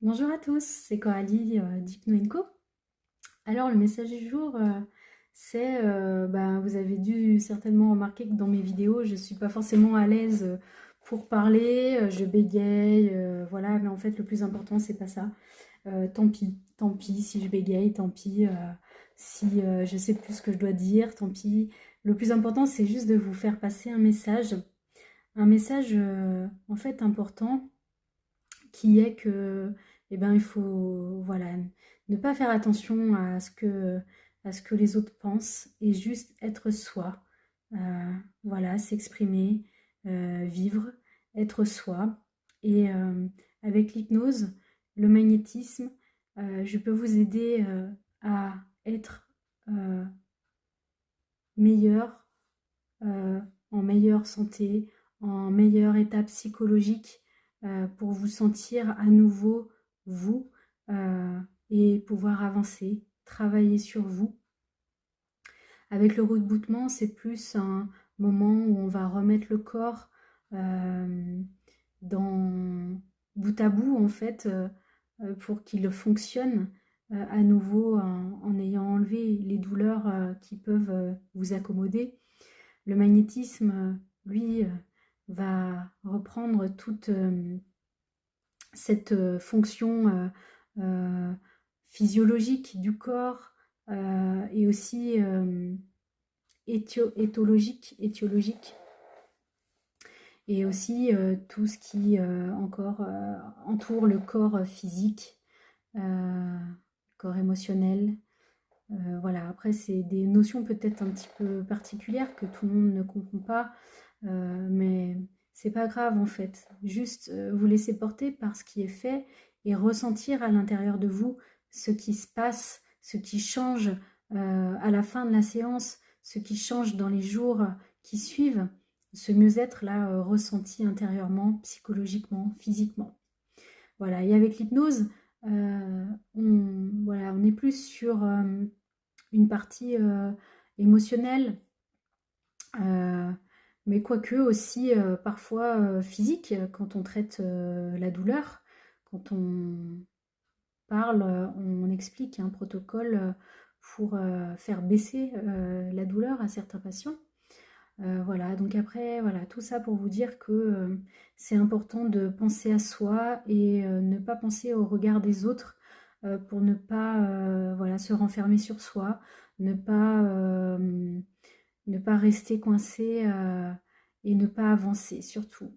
Bonjour à tous, c'est Coralie d'Hypno & Co. Alors le message du jour, c'est, vous avez dû certainement remarquer que dans mes vidéos, je ne suis pas forcément à l'aise pour parler, je bégaye, voilà, mais en fait le plus important c'est pas ça. Tant pis si je bégaye, tant pis si je sais plus ce que je dois dire, tant pis. Le plus important c'est juste de vous faire passer un message en fait important qui est que il faut voilà, ne pas faire attention à ce que les autres pensent et juste être soi. Voilà, s'exprimer, vivre, être soi. Et avec l'hypnose, le magnétisme, je peux vous aider à être euh, meilleur, euh, en meilleure santé, en meilleur état psychologique, pour vous sentir à nouveau vous, et pouvoir avancer, travailler sur vous. Avec le rebootement, c'est plus un moment où on va remettre le corps dans bout à bout en fait, pour qu'il fonctionne à nouveau en ayant enlevé les douleurs qui peuvent vous accommoder. Le magnétisme, lui, va reprendre toute cette fonction physiologique du corps et aussi étiologique et aussi tout ce qui encore entoure le corps physique, corps émotionnel. Voilà, après c'est des notions peut-être un petit peu particulières que tout le monde ne comprend pas, mais c'est pas grave en fait. Juste vous laisser porter par ce qui est fait et ressentir à l'intérieur de vous ce qui se passe, ce qui change à la fin de la séance, ce qui change dans les jours qui suivent, ce mieux-être là ressenti intérieurement, psychologiquement, physiquement. Voilà, et avec l'hypnose, voilà, on est plus sur une partie émotionnelle, euh, mais quoique aussi parfois physique, quand on traite la douleur, quand on parle, on explique un protocole pour faire baisser la douleur à certains patients. Voilà, donc après, voilà, tout ça pour vous dire que c'est important de penser à soi et ne pas penser au regard des autres pour ne pas voilà, se renfermer sur soi, ne pas, ne pas rester coincé et ne pas avancer surtout.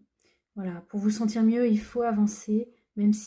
Voilà, pour vous sentir mieux, il faut avancer, même si